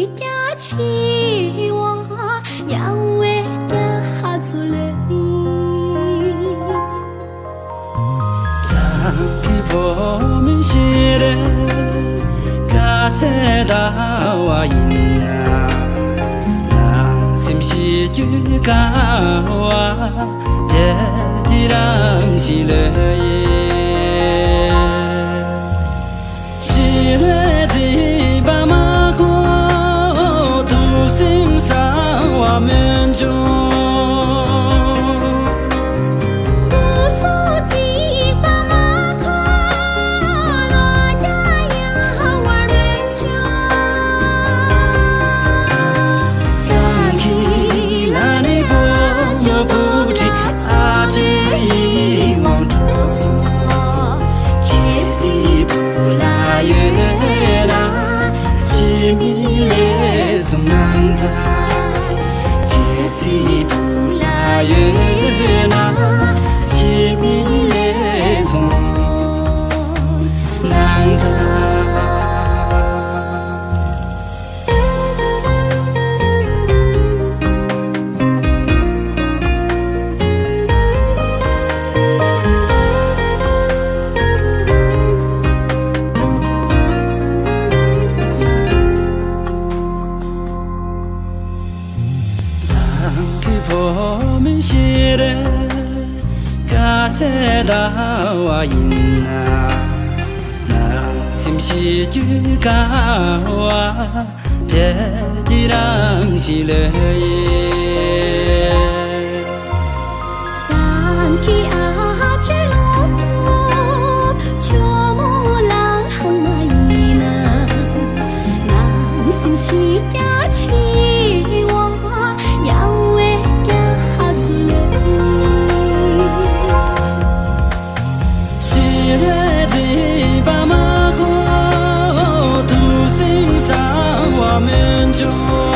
是假期我要为家做累。长期破面是的，假设到我因啊，人心是预告我，别的人是累。 我们中，不说几把马可，罗家呀玩人穷。咱起来的过就不知阿这一往出错，开始不来越啦，是米嘞从难在。 西图拉月那，西米勒从南达。 破面是的，假设到我因啊，人心是预告我，别的人是累。咱去阿去路途，秋木郎行马伊那，人心是假期我要为。 我们中。